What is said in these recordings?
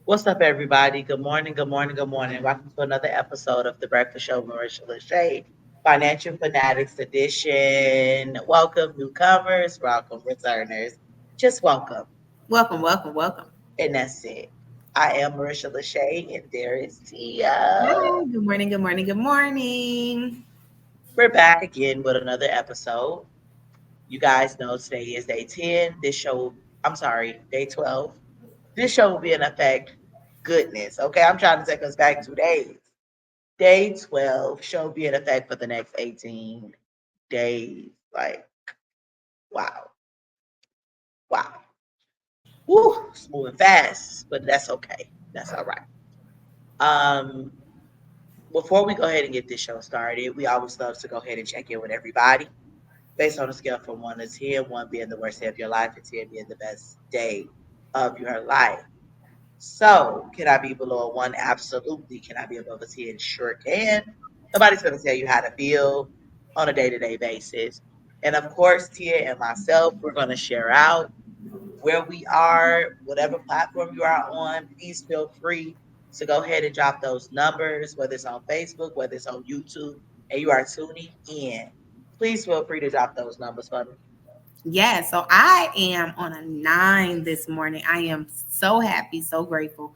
What's up, everybody? Good morning, good morning, good morning. Welcome to another episode of The Breakfast Show, Marisha LaShay, Financial Fanatics Edition. Welcome, newcomers, welcome, returners. Just welcome. Welcome, welcome, welcome. And that's it. I am Marisha LaShay, and there is Tia. Hi, good morning, good morning, good morning. We're back again with another episode. You guys know today is day 10. I'm sorry, day 12. This show will be in effect. Goodness. Okay, I'm trying to take us back 2 days. Day 12 show be in effect for the next 18 days. Like, wow. Wow. Woo, it's moving fast, but that's okay. That's all right. Um, Before we go ahead and get this show started, we always love to go ahead and check in with everybody based on a scale from 1 to 10, 1 being the worst day of your life and 10 being the best day of your life. So, can I be below a 1? Absolutely. Can I be above a 10? Sure can. Nobody's going to tell you how to feel on a day to day basis. And of course, Tia and myself, we're going to share out where we are, whatever platform you are on. Please feel free to go ahead and drop those numbers, whether it's on Facebook, whether it's on YouTube, and you are tuning in. Please feel free to drop those numbers for me. Yeah, so I am on a 9 this morning. I am so happy, so grateful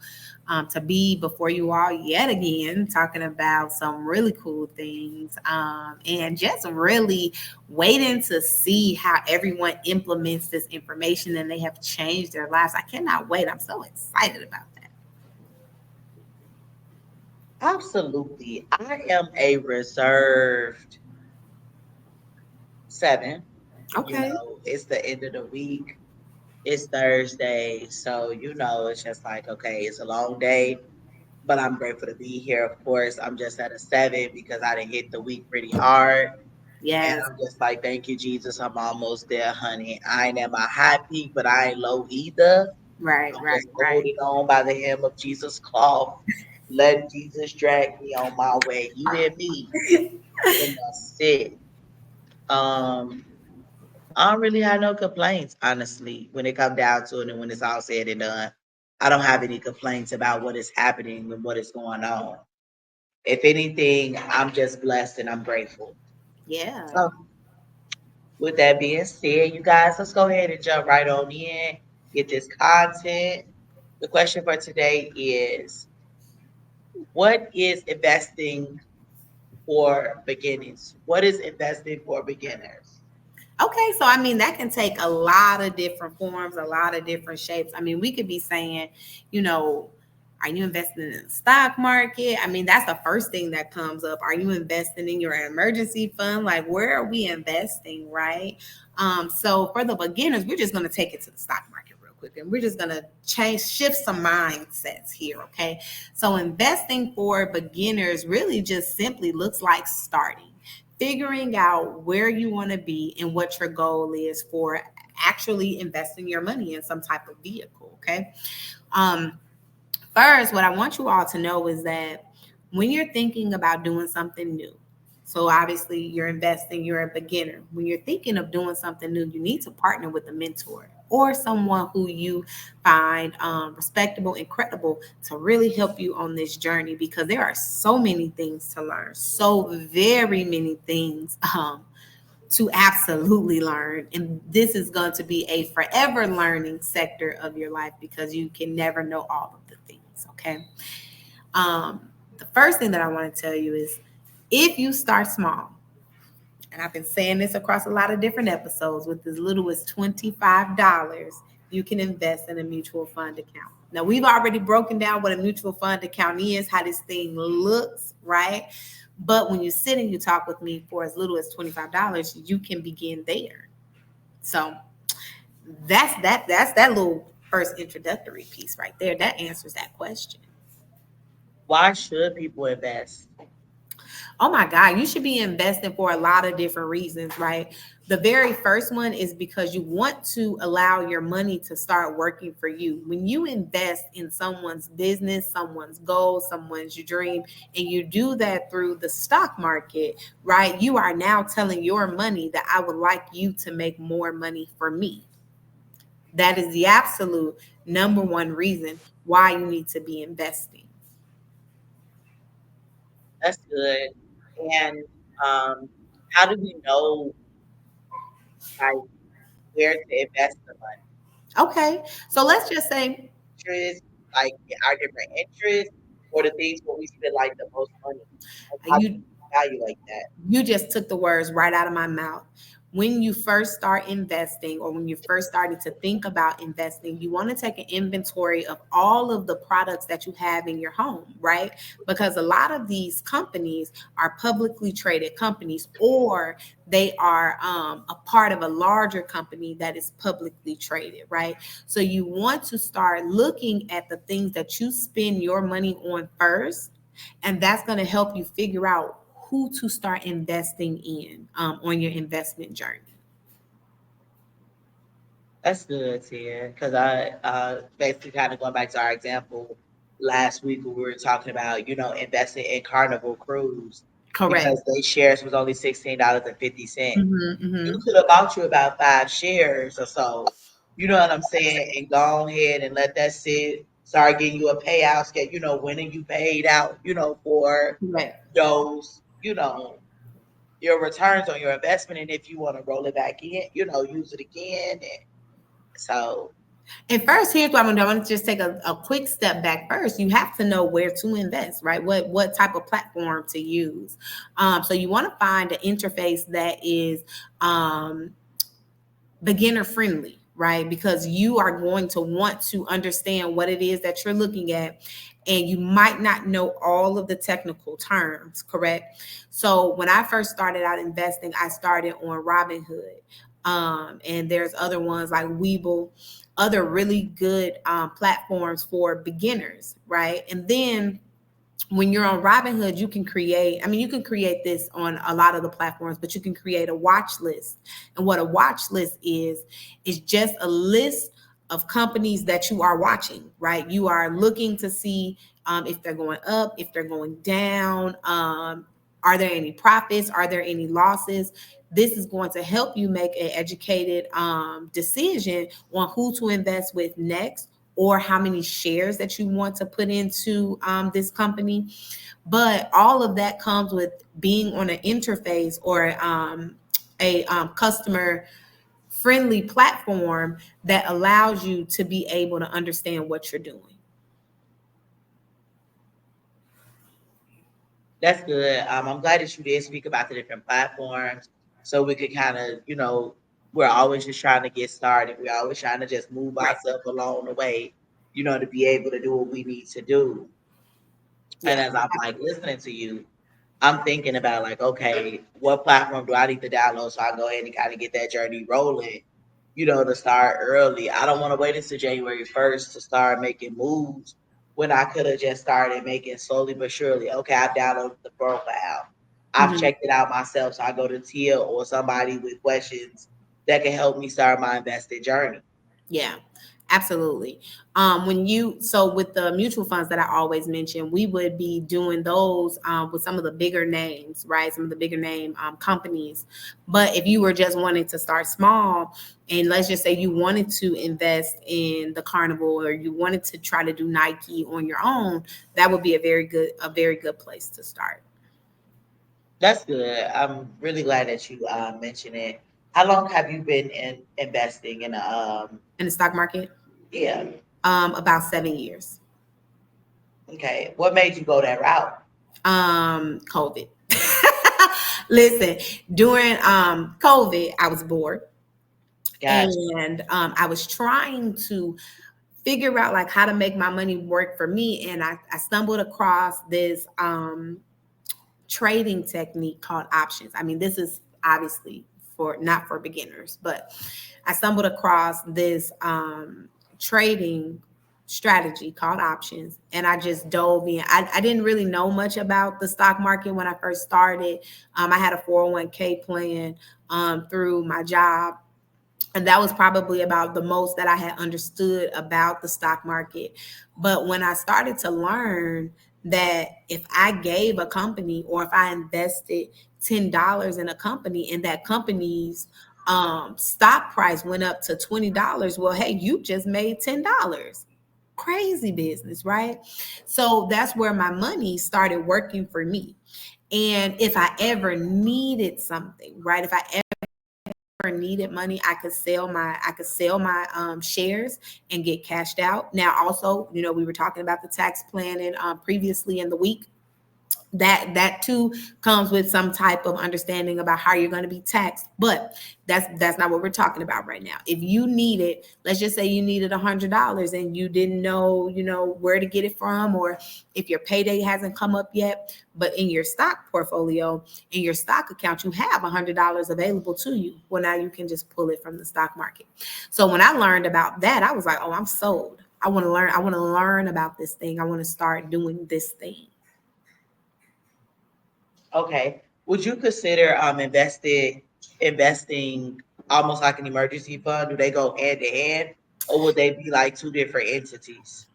to be before you all yet again, talking about some really cool things and just really waiting to see how everyone implements this information and they have changed their lives. I cannot wait. I'm so excited about that. Absolutely. I am a reserved 7. Okay. It's the end of the week. It's Thursday. So, it's just like, okay, it's a long day, but I'm grateful to be here. Of course, I'm just at a 7 because I didn't hit the week pretty hard. And Yes. I'm just like, thank you, Jesus. I'm almost there, honey. I ain't at my high peak, but I ain't low either. Right, I'm right, just right. holding on by the hem of Jesus' cloth. Let Jesus drag me on my way. You hear me? And that's it. Um, I don't really have no complaints, honestly, when it comes down to it and when it's all said and done. I don't have any complaints about what is happening and what is going on. If anything, I'm just blessed and I'm grateful. Yeah. So, with that being said, you guys, let's go ahead and jump right on in, get this content. The question for today is, what is investing for beginners? What is investing for beginners? Okay, so I mean, that can take a lot of different forms, a lot of different shapes. I mean, we could be saying, you know, are you investing in the stock market? I mean, that's the first thing that comes up. Are you investing in your emergency fund? Like, where are we investing, right? So for the beginners, we're just going to take it to the stock market real quick, and we're just going to shift some mindsets here, okay? So investing for beginners really just simply looks like starting, figuring out where you want to be and what your goal is for actually investing your money in some type of vehicle. Okay. Um, First, what I want you all to know is that when you're thinking about doing something new, so obviously you're investing, you're a beginner. When you're thinking of doing something new, you need to partner with a mentor or someone who you find respectable and credible to really help you on this journey, because there are so many things to learn, so very many things to absolutely learn. And this is going to be a forever learning sector of your life because you can never know all of the things. Okay. The first thing that I want to tell you is, if you start small, and I've been saying this across a lot of different episodes, with as little as $25, you can invest in a mutual fund account. Now, we've already broken down what a mutual fund account is, how this thing looks, right? But when you sit and you talk with me for as little as $25, you can begin there. So that's that little first introductory piece right there. That answers that question. Why should people invest? Oh my God, you should be investing for a lot of different reasons, right? The very first one is because you want to allow your money to start working for you. When you invest in someone's business, someone's goal, someone's dream, and you do that through the stock market, right? You are now telling your money that I would like you to make more money for me. That is the absolute number one reason why you need to be investing. That's good. And um, how do we know like where to invest the money? Okay, so let's just say Interest, like our different interests, or the things where we spend like the most money. Like, how do you you evaluate that? you just took the words right out of my mouth. When you first start investing, or when you're first starting to think about investing, you want to take an inventory of all of the products that you have in your home, right? Because a lot of these companies are publicly traded companies, or they are a part of a larger company that is publicly traded, right? So you want to start looking at the things that you spend your money on first, and that's going to help you figure out who to start investing in on your investment journey. That's good, Tia. Because basically kind of going back to our example last week when we were talking about, investing in Carnival Cruise Correct. because they shares was only $16.50. Mm-hmm, You mm-hmm. could have bought you about 5 shares or so. You know what I'm saying? And go ahead and let that sit. Start getting you a payout. Get when you paid out. For Correct. those. Your returns on your investment, and if you want to roll it back in, use it again. And so And first, here's what I'm gonna do. I'm gonna just take a quick step back first. You have to know where to invest, right? What type of platform to use. So you want to find an interface that is um, beginner friendly, right? Because you are going to want to understand what it is that you're looking at, and you might not know all of the technical terms, correct? So when I first started out investing, I started on Robinhood. And there's other ones like Webull, other really good platforms for beginners, right? And then when you're on Robinhood, you can create, I mean, you can create this on a lot of the platforms, but you can create a watch list. And what a watch list is just a list of companies that you are watching, right? You are looking to see if they're going up, if they're going down, are there any profits, are there any losses? This is going to help you make an educated decision on who to invest with next, or how many shares that you want to put into this company. But all of that comes with being on an interface, or a customer friendly platform that allows you to be able to understand what you're doing. that's good. I'm glad that you did speak about the different platforms, so we could kind of, we're always just trying to get started. We're always trying to just move Right. ourselves along the way, to be able to do what we need to do. And Yeah. as I'm like listening to you, I'm thinking about like, okay, what platform do I need to download so I can go ahead and kind of get that journey rolling, to start early. I don't want to wait until January 1st to start making moves when I could have just started making slowly but surely. Okay, I've downloaded the profile. I've Mhm. checked it out myself. So I go to Tia or somebody with questions that can help me start my invested journey. Yeah, absolutely. When you so with the mutual funds that I always mention, we would be doing those with some of the bigger names, right? Some of the bigger name companies. But if you were just wanting to start small, and let's just say you wanted to invest in the Carnival, or you wanted to try to do Nike on your own, that would be a very good place to start. That's good. I'm really glad that you mentioned it. How long have you been investing in In the stock market, yeah. about 7 years. Okay. What made you go that route? COVID. Listen, during COVID, I was bored, Gotcha. and I was trying to figure out like how to make my money work for me, and I stumbled across this trading technique called options. I mean, this is obviously for not for beginners, but I stumbled across this trading strategy called options, and I just dove in. I didn't really know much about the stock market when I first started. I had a 401k plan through my job, and that was probably about the most that I had understood about the stock market. But when I started to learn that if I gave a company, or if I invested $10 in a company, and that company's stock price went up to $20. Well, hey, you just made $10. Crazy business, right? So that's where my money started working for me. And if I ever needed something, right? If I ever needed money, I could sell my shares and get cashed out. Now, also, we were talking about the tax planning previously in the week. That too comes with some type of understanding about how you're going to be taxed, but that's not what we're talking about right now. If you needed, let's just say you needed $100 and you didn't know where to get it from, or if your payday hasn't come up yet, but in your stock portfolio, in your stock account, you have $100 available to you. Well, now you can just pull it from the stock market. So when I learned about that, I was like, oh, I'm sold. I want to learn about this thing. I want to start doing this thing. Okay. Would you consider investing almost like an emergency fund? Do they go hand to hand, or would they be like two different entities?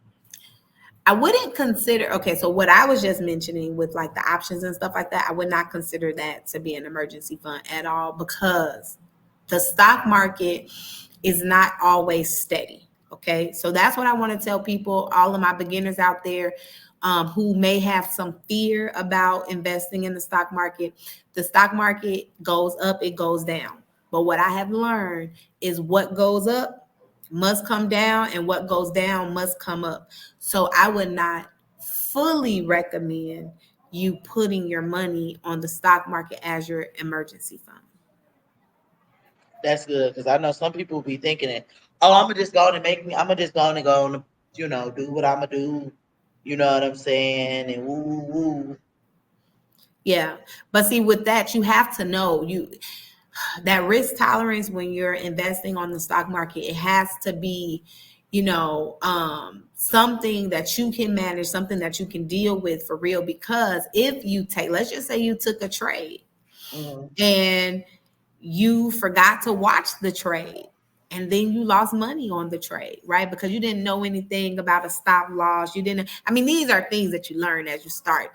I wouldn't consider, okay, so what I was just mentioning with like the options and stuff like that, I would not consider that to be an emergency fund at all, because the stock market is not always steady. Okay. So that's what I want to tell people, all of my beginners out there who may have some fear about investing in the stock market. The stock market goes up, it goes down. But what I have learned is what goes up must come down, and what goes down must come up. So I would not fully recommend you putting your money on the stock market as your emergency fund. That's good, because I know some people be thinking it. Oh, I'm gonna just go on and make me. I'm gonna just go on and do what I'm gonna do. You know what I'm saying? And woo woo woo. Yeah. But see, with that, you have to know that risk tolerance when you're investing on the stock market, it has to be, something that you can manage, something that you can deal with for real. Because if you take, let's just say you took a trade Mhm. and you forgot to watch the trade, and then you lost money on the trade, right? Because you didn't know anything about a stop loss. You didn't, I mean, these are things that you learn as you start,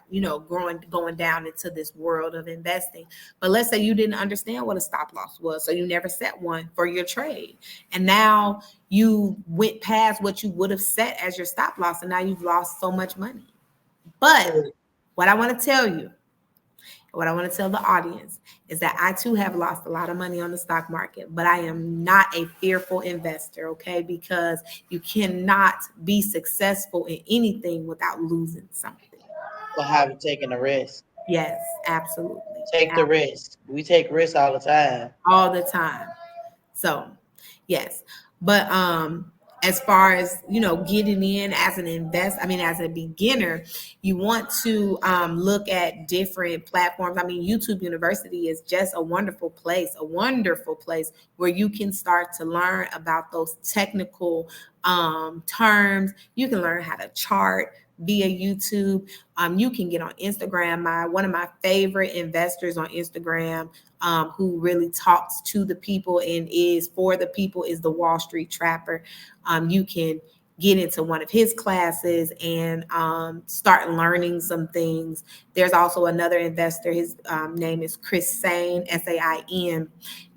going down into this world of investing. But let's say you didn't understand what a stop loss was, so you never set one for your trade. And now you went past what you would have set as your stop loss, and now you've lost so much money. But True. what I want to tell you, what I want to tell the audience is that I too have lost a lot of money on the stock market, but I am not a fearful investor, okay? Because you cannot be successful in anything without losing something. But have you taken a risk? Yes, absolutely. Take the risk. We take risks all the time. All the time. So, yes. But as far as, getting in as as a beginner, you want to look at different platforms. I mean, YouTube University is just a wonderful place where you can start to learn about those technical terms. You can learn how to chart via YouTube. You can get on Instagram. One of my favorite investors on Instagram, who really talks to the people and is for the people, is the Wall Street Trapper. You can get into one of his classes and start learning some things. There's also another investor. His name is Chris Sain, Sain.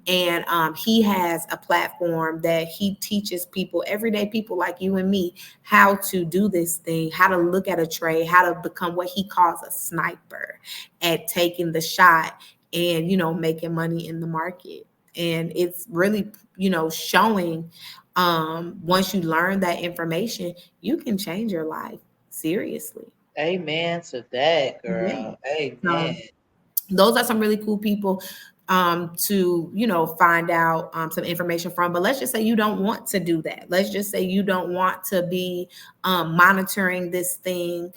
And he has a platform that he teaches people, everyday people like you and me, how to do this thing, how to look at a trade, how to become what he calls a sniper at taking the shot and, making money in the market. And it's really, showing, once you learn that information, you can change your life. Seriously. Amen to that, Yeah. girl. Amen. So those are some really cool people to find out some information from. But let's just say you don't want to do that. Let's just say you don't want to be monitoring this thing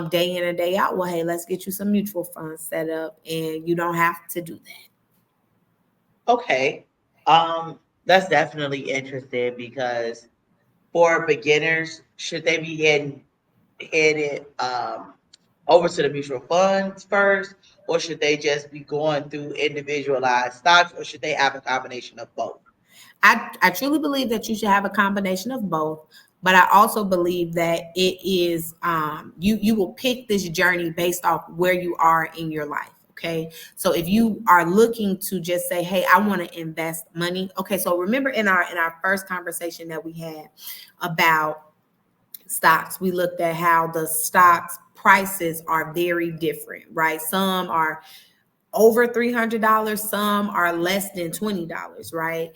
day in and day out. Well, hey, let's get you some mutual funds set up, and you don't have to do that. Okay. That's definitely interesting, because for beginners, should they be headed over to the mutual funds first, or should they just be going through individualized stocks, or should they have a combination of both? I truly believe that you should have a combination of both, but I also believe that it is you will pick this journey based off where you are in your life. Okay. So if you are looking to just say, hey, I want to invest money. Okay. So remember in our first conversation that we had about stocks, we looked at how the stocks prices are very different, right? Some are over $300, some are less than $20, right?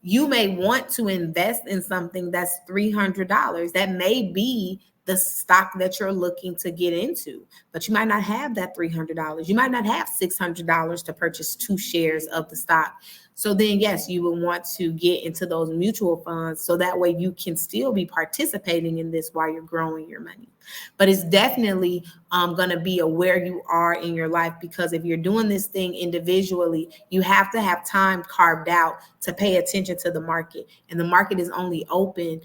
You may want to invest in something that's $300. That may be the stock that you're looking to get into, but you might not have that $300. You might not have $600 to purchase 2 shares of the stock. So then, yes, you would want to get into those mutual funds so that way you can still be participating in this while you're growing your money. But it's definitely going to be where you are in your life, because if you're doing this thing individually, you have to have time carved out to pay attention to the market. And the market is only open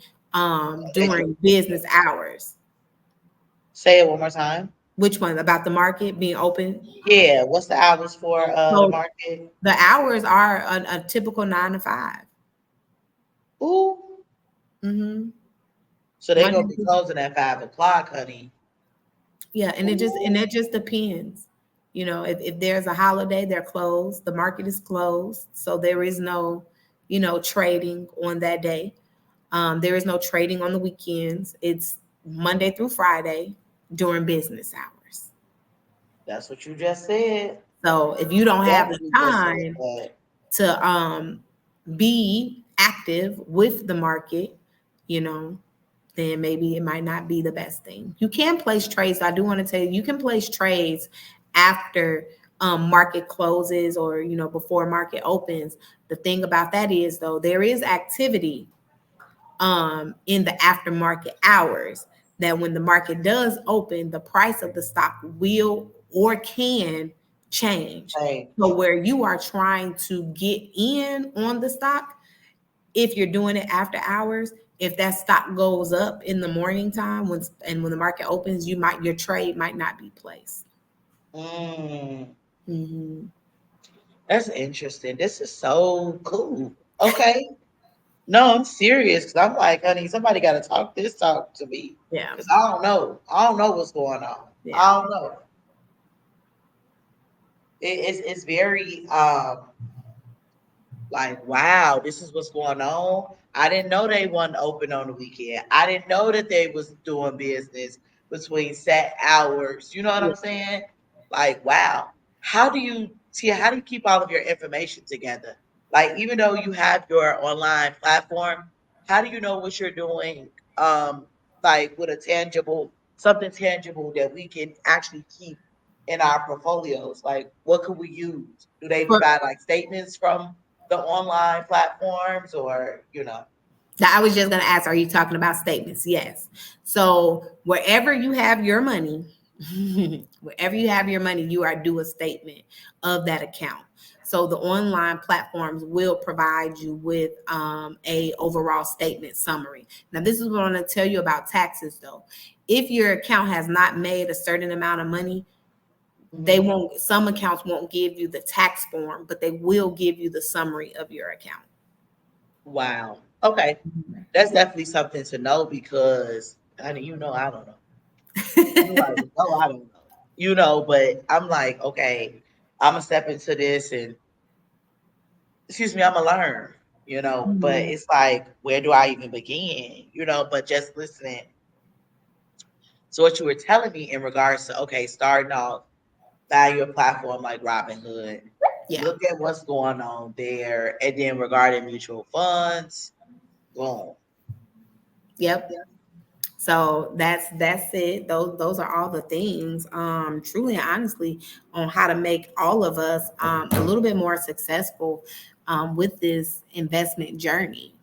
during business hours. Say it one more time. Which one? About the market being open? Yeah, what's the hours for the So market? the hours are a typical 9 to 5. Ooh, Mm-hmm. so they gonna Monday. be closing at 5 o'clock, honey. Yeah, and Ooh, it just depends. If there's a holiday, they're closed. The market is closed, so there is no, trading on that day. There is no trading on the weekends. It's Monday through Friday during business hours. that's what you just said. So if you don't have the Definitely just said time that. to be active with the market, you know, then maybe it might not be the best thing. You can place trades. I do want to tell you, you can place trades after market closes, or before market opens. The thing about that is, though, there is activity in the aftermarket hours, that when the market does open, the price of the stock will or can change. Hey, So where you are trying to get in on the stock, if you're doing it after hours, if that stock goes up in the morning time when the market opens, your trade might not be placed. mm, Hmm. that's interesting. This is so cool. Okay. No, I'm serious because I'm like, honey, somebody got to talk to me Yeah, because I don't know. I don't know what's going on. yeah. I don't know. It's very like, wow, this is what's going on. I didn't know they wasn't open on the weekend. I didn't know that they was doing business between set hours. You know what Yeah. I'm saying? Like, wow. How do you keep all of your information together? Like, even though you have your online platform, how do you know what you're doing? Like with a something tangible that we can actually keep in our portfolios. Like, what could we use? Do they For, provide like statements from the online platforms, or I was just going to ask, are you talking about statements? Yes. So wherever you have your money, wherever you have your money, you are due a statement of that account. So the online platforms will provide you with a overall statement summary. Now, this is what I'm going to tell you about taxes, though. If your account has not made a certain amount of money, they Mhm. won't. Some accounts won't give you the tax form, but they will give you the summary of your account. Wow. Okay. That's definitely something to know because honey, I don't know. You already know I don't know. But I'm like, okay, I'm gonna step into this and excuse me, I'm gonna learn, but Mhm. it's like, where do I even begin? But just listening to what you were telling me in regards to, okay, starting off, value a platform like Robinhood, Yeah. look at what's going on there, and then regarding mutual funds, boom. Yep. So that's it. Those are all the things, truly and honestly, on how to make all of us a little bit more successful with this investment journey.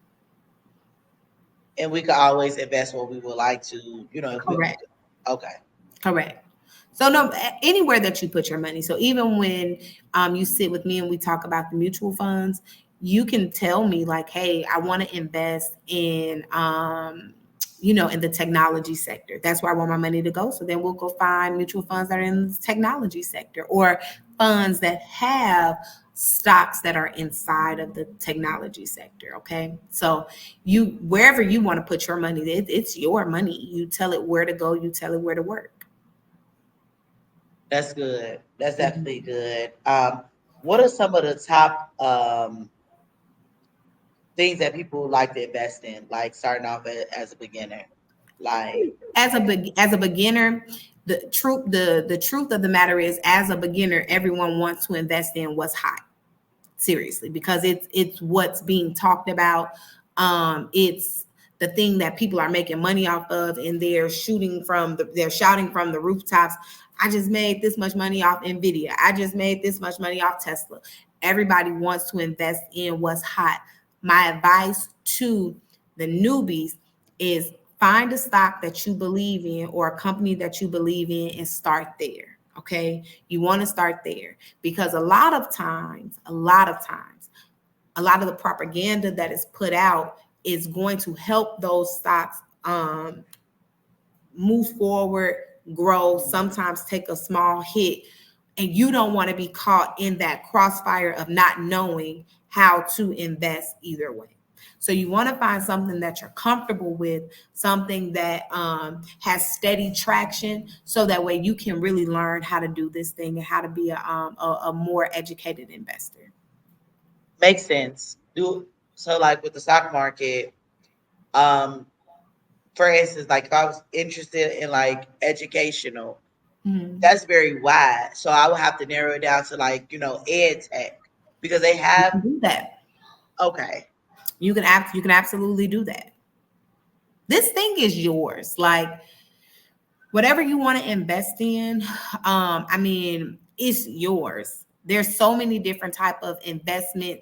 And we could always invest what we would like to, if we want Correct. to. Okay. Correct. So no, anywhere that you put your money. So even when you sit with me and we talk about the mutual funds, you can tell me like, hey, I want to invest in in the technology sector. That's where I want my money to go. So then we'll go find mutual funds that are in the technology sector, or funds that have stocks that are inside of the technology sector. Okay. So you, wherever you want to put your money, it's your money. You tell it where to go, you tell it where to work. That's good. That's definitely Mhm. good. What are some of the top things that people like to invest in, like starting off as a beginner? Like, As a beginner, the truth of the matter is, as a beginner, everyone wants to invest in what's hot. Seriously, because it's what's being talked about. It's the thing that people are making money off of, and they're shouting from the rooftops. I just made this much money off Nvidia. I just made this much money off Tesla. Everybody wants to invest in what's hot. My advice to the newbies is find a stock that you believe in or a company that you believe in and start there. Okay, you want to start there because a lot of the propaganda that is put out is going to help those stocks move forward, grow, sometimes take a small hit. And you don't want to be caught in that crossfire of not knowing how to invest either way. So you want to find something that you're comfortable with, something that has steady traction, so that way you can really learn how to do this thing and how to be a more educated investor. makes sense. Do so like with the stock market, um, for instance, like if I was interested in like educational, Mhm. that's very wide. So I would have to narrow it down to like, ed tech because they You have can do that. okay. You can absolutely do that. This thing is yours. Like whatever you want to invest in, I mean, it's yours. There's so many different type of investment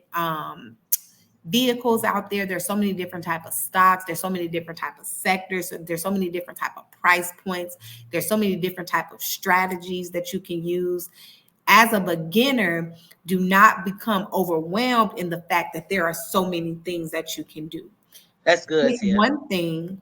vehicles out there. There's so many different type of stocks. There's so many different type of sectors. There's so many different type of price points. There's so many different type of strategies that you can use. As a beginner, do not become overwhelmed in the fact that there are so many things that you can do. That's good, Pick Tia. one thing,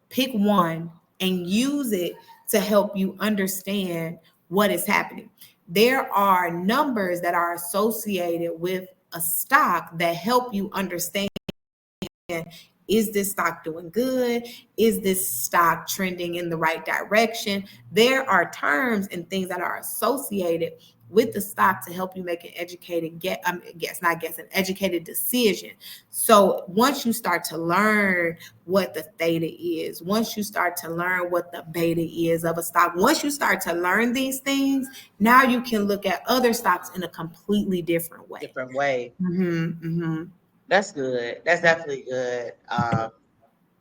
pick one, and use it to help you understand what is happening. There are numbers that are associated with a stock that help you understand, is this stock doing good? Is this stock trending in the right direction? There are terms and things that are associated with the stock to help you make an educated an educated decision. So once you start to learn what the theta is, once you start to learn what the beta is of a stock, once you start to learn these things, now you can look at other stocks in a completely different way. Different way. Mm-hmm, That's good. That's definitely good. I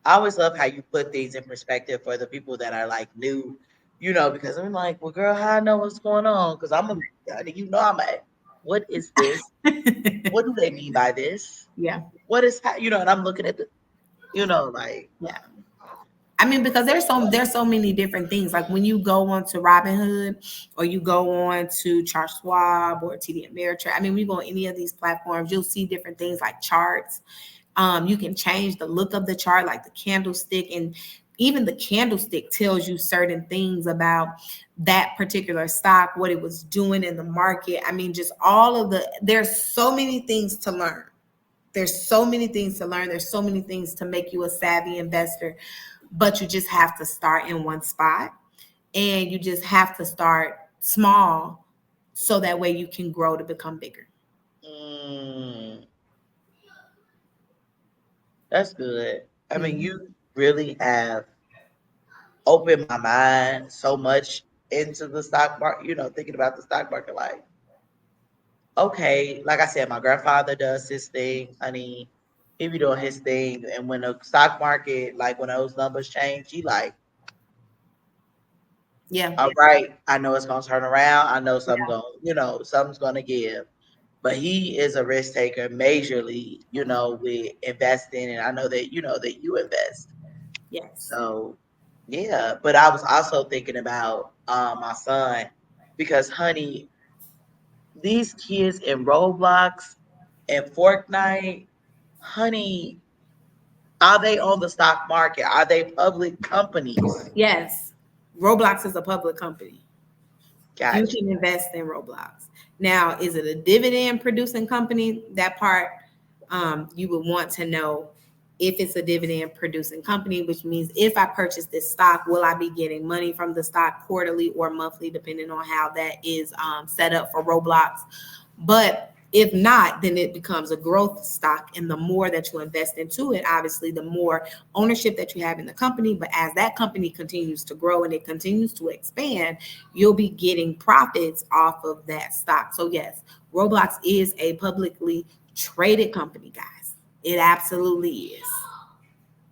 always love how you put things in perspective for the people that are like new, because I'm like, well, girl, how I know what's going on? Because I'm a, what is this? What mm-hmm. do they mean by this? Yeah. What is, and I'm looking at like, Yeah. I mean, because there's so many different things. Like when you go on to Robinhood or you go on to Charles Schwab or TD Ameritrade. I mean, when you go on any of these platforms, you'll see different things like charts. You can change the look of the chart, like the candlestick, and even the candlestick tells you certain things about that particular stock, what it was doing in the market. I mean, just there's so many things to learn. There's so many things to learn. There's so many things to make you a savvy investor, but you just have to start in one spot and you just have to start small so that way you can grow to become bigger. mm, that's good. I mean, Mhm. you really have opened my mind so much into the stock market, thinking about the stock market, like, okay, like I said, my grandfather does his thing, honey. He be doing his thing. And when the stock market, like when those numbers change, he like, Yeah. all right, I know it's gonna turn around. I know something Yeah. going, something's gonna give. But he is a risk taker majorly, with investing. And I know that that you invest. Yes. So yeah. But I was also thinking about my son because honey, these kids in Roblox and Fortnite, honey, are they on the stock market? Are they public companies? Yes. Roblox is a public company. You Gotcha. can invest in Roblox. Now, is it a dividend producing company? That part you would want to know if it's a dividend producing company, which means if I purchase this stock, will I be getting money from the stock quarterly or monthly, depending on how that is set up for Roblox. But if not, then it becomes a growth stock. And the more that you invest into it, obviously, the more ownership that you have in the company. But as that company continues to grow and it continues to expand, you'll be getting profits off of that stock. So, yes, Roblox is a publicly traded company, guys. It absolutely is.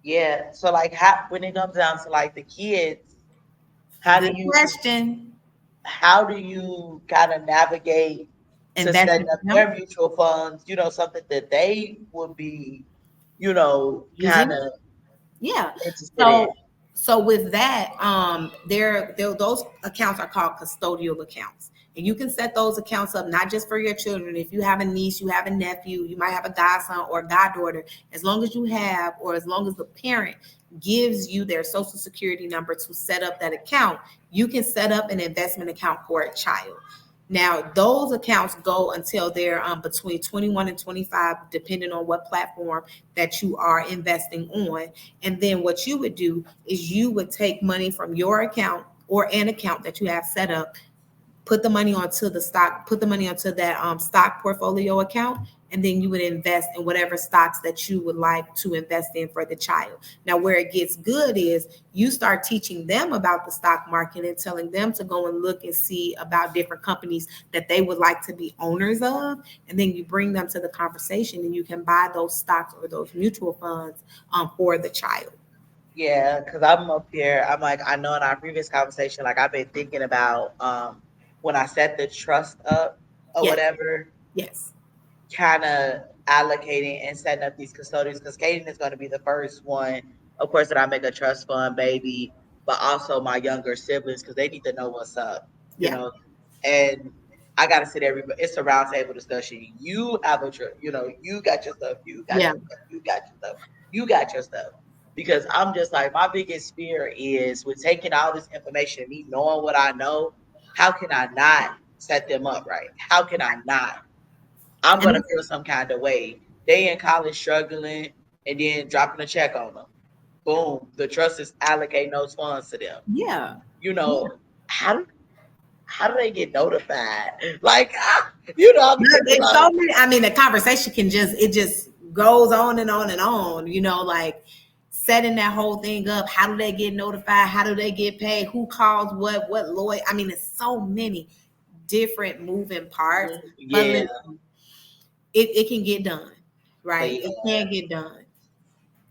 Yeah. So like how when it comes down to like the kids, how do Good you question. how do you kind of navigate to setting Investment up income their mutual funds, something that they would be, kind using. of Yeah. interested in? So with that, there those accounts are called custodial accounts. And you can set those accounts up not just for your children. If you have a niece, you have a nephew, you might have a godson or a goddaughter, as long as you have, or as long as the parent gives you their social security number to set up that account, you can set up an investment account for a child. Now, those accounts go until they're between 21 and 25, depending on what platform that you are investing on. And then what you would do is you would take money from your account or an account that you have set up, put the money onto the stock, put the money onto that stock portfolio account, and then you would invest in whatever stocks that you would like to invest in for the child. Now, where it gets good is you start teaching them about the stock market and telling them to go and look and see about different companies that they would like to be owners of. And then you bring them to the conversation and you can buy those stocks or those mutual funds for the child. Yeah, because I'm up here. I'm like, I know in our previous conversation, like I've been thinking about when I set the trust up or Yes, whatever, yes, kind of allocating and setting up these custodians because Kaden is going to be the first one, of course, that I make a trust fund baby, but also my younger siblings because they need to know what's up, you yeah. know. And I got to sit everybody. It's a round table discussion. You have you got your stuff. You got Yeah. your stuff. You got your stuff. You got your stuff. Because I'm just like my biggest fear is with taking all this information, me knowing what I know. How can I not set them up right? How can I not? I'm And gonna feel some kind of way. They in college struggling and then dropping a check on them. Boom, the trust is allocating those funds to them. yeah. You Yeah. know, how do how do they get notified? Like, I'm Look, thinking it's like, so many. I mean, the conversation can just goes on and on and on. Like setting that whole thing up. How do they get notified? How do they get paid? Who calls what? What lawyer? I mean, it's so many different moving parts. But yeah, listen, it can get done, but right? yeah. It can get done.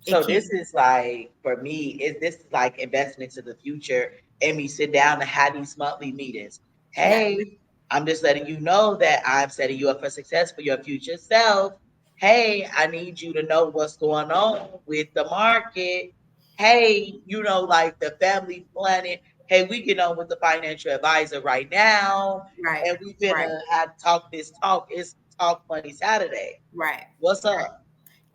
It So this can. is like for me, this is like investing into the future and me sit down and have these monthly meetings. Yeah. Hey, I'm just letting you know that I'm setting you up for success for your future self. Hey, I need you to know what's going on with the market. Hey, like the family planning. Hey, we get on with the financial advisor right now, Right. and we Right. finna have talk this talk. It's Talk Money Saturday. Right. What's Right. up?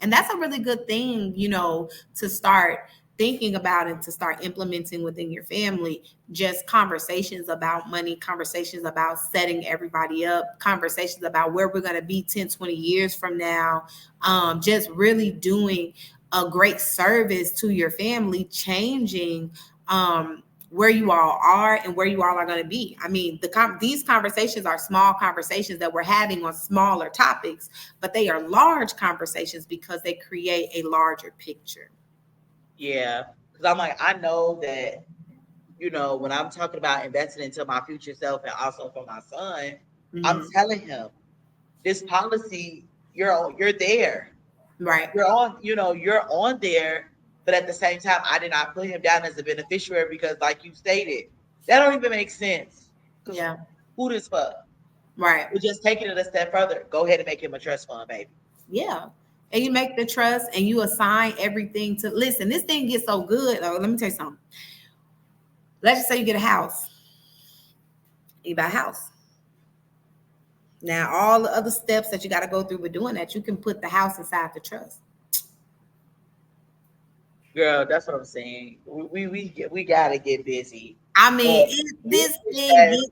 And that's a really good thing, to start thinking about and to start implementing within your family. Just conversations about money, conversations about setting everybody up, conversations about where we're going to be 10, 20 years from now. Just really doing a great service to your family, changing where you all are and where you all are going to be. I mean, these conversations are small conversations that we're having on smaller topics, but they are large conversations because they create a larger picture. Yeah, because I'm like, I know that, when I'm talking about investing into my future self and also for my son, I'm Mhm. telling him this policy, you're there. Right. You're on there, but at the same time, I did not put him down as a beneficiary because, like you stated, that don't even make sense. Because Yeah. who this for? Right. We're just taking it a step further. Go ahead and make him a trust fund, baby. Yeah. And you make the trust and you assign everything to listen. This thing gets so good. Oh, let me tell you something. Let's just say you get a house. You buy a house. Now, all the other steps that you got to go through with doing that, you can put the house inside the trust. Girl, that's what I'm saying. We gotta get busy. I But mean, it this thing has gets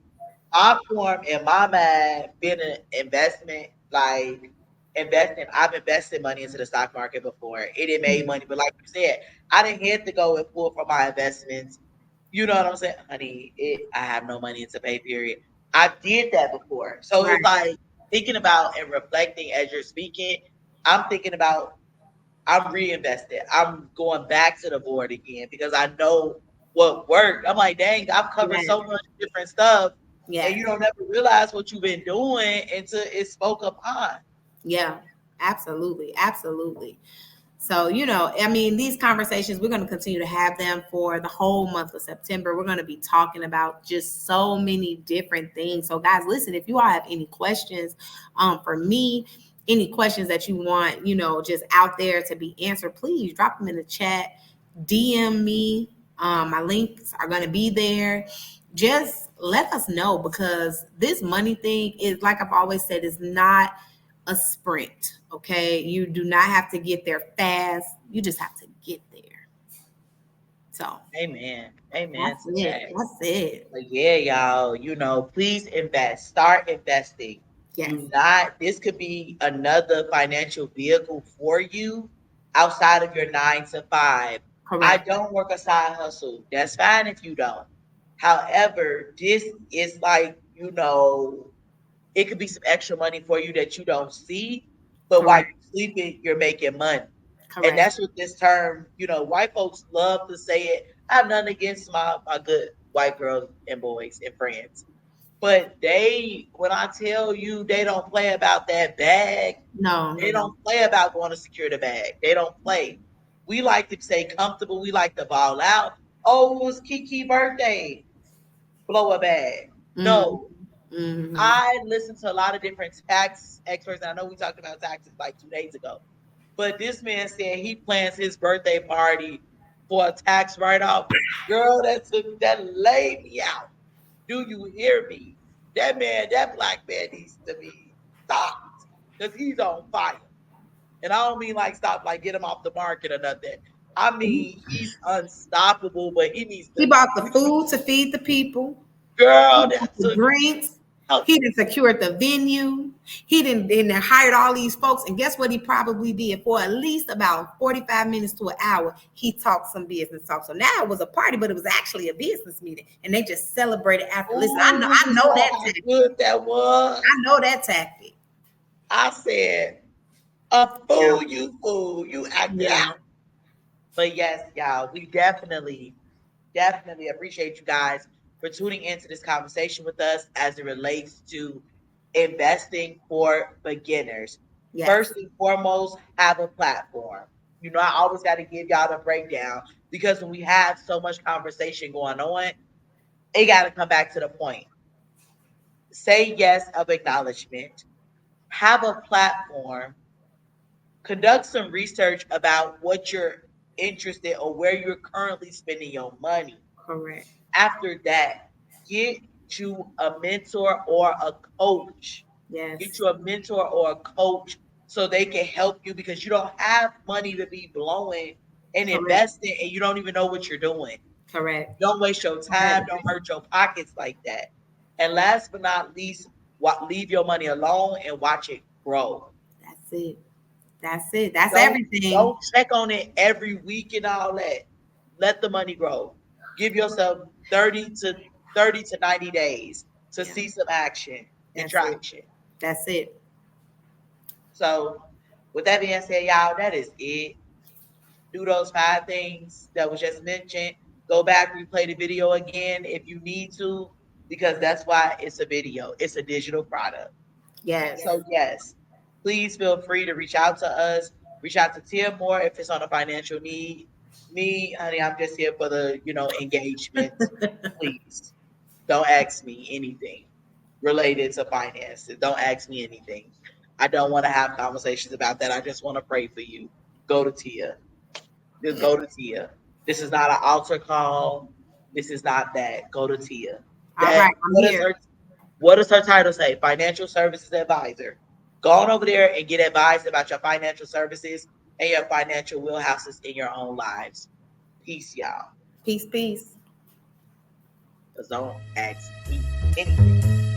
I form in my mind been an investment like investing. I've invested money into the stock market before. It didn't made Mhm. money, but like you said, I didn't have to go and pull from my investments. You know what I'm saying, honey? I have no money into pay period. I did that before, so it's Right. like thinking about and reflecting as you're speaking. I'm thinking about I'm reinvested. I'm going back to the board again because I know what worked. I'm like, dang, I've covered Yes. so much different stuff, and you Yes. don't ever realize what you've been doing until it spoke upon. Yeah. Absolutely. Absolutely. So, I mean, these conversations, we're going to continue to have them for the whole month of September. We're going to be talking about just so many different things. So, guys, listen, if you all have any questions for me, any questions that you want, just out there to be answered, please drop them in the chat, DM me. My links are going to be there. Just let us know, because this money thing is, like I've always said, is not a sprint. Okay. You do not have to get there fast. You just have to get there. So Amen. Amen that's to it. that. That's it. But yeah, y'all, please invest. Start investing. Yes. Do not, this could be another financial vehicle for you outside of your 9 to 5. I Correct. don't work a side hustle. That's fine if you don't. However, this is like, it could be some extra money for you that you don't see, but while Correct. you're sleeping, you're making money. And Correct. that's what this term, white folks love to say it. I have nothing against my good white girls and boys and friends. But when I tell you they don't play about that bag, No, they they don't don't. play about going to secure the bag. They don't play. We like to stay comfortable. We like to ball out. Oh, it was Kiki birthday. Blow a bag. Mm, No, mm, I listen to a lot of different tax experts. I know we talked about taxes like 2 days ago, but this man said he plans his birthday party for a tax write off. Girl, that laid me out. Do you hear me? That black man needs to be stopped because he's on fire. And I don't mean like stop, like get him off the market or nothing. I mm. mean he's unstoppable, but he needs He to. bought the food to feed the people. He Girl, bought that the took drinks. out. He didn't secure the venue. He didn't then hired all these folks. And guess what he probably did? For at least about 45 minutes to an hour, he talked some business talk. So now it was a party, but it was actually a business meeting. And they just celebrated after. Listen, I know, Oh, I you know saw that how tactic. good that was. I know that tactic. I said, a Yeah. fool, you fool, you acted Yeah. out. But yes, y'all, we definitely appreciate you guys for tuning into this conversation with us as it relates to investing for beginners. First Yes. and foremost, have a platform. I always got to give y'all the breakdown because when we have so much conversation going on, it got to come back to the point. Say yes of acknowledgement, have a platform, conduct some research about what you're interested or where you're currently spending your money. Correct. After that, get you a mentor or a coach. Get Yes. you a mentor or a coach so they can help you because you don't have money to be blowing and Correct. investing and you don't even know what you're doing. Correct. Don't waste your Correct. time. Don't hurt your pockets like that. And last but not least, leave your money alone and watch it grow. That's it. That's it. That's Don't everything. don't check on it every week and all that. Let the money grow. Give yourself 30 to 90 days to Yeah. see some action and That's it. traction. That's it. So with that being said, y'all, that is it. Do those 5 things that was just mentioned. Go back, replay the video again if you need to, because that's why it's a video. It's a digital product. Yes. So yes, please feel free to reach out to us. Reach out to Tia more if it's on a financial need. Me, honey, I'm just here for the engagement. Please don't ask me anything related to finances. Don't ask me anything. I don't want to have conversations about that. I just want to pray for you. Go to Tia. Just Yeah. go to Tia. This is not an altar call. This is not that. Go to Tia. All right. I'm What is here. her title say? Financial services advisor. Go on over there and get advised about your financial services and your financial wheelhouses in your own lives. Peace, y'all. Peace, peace. Because don't ask me anything.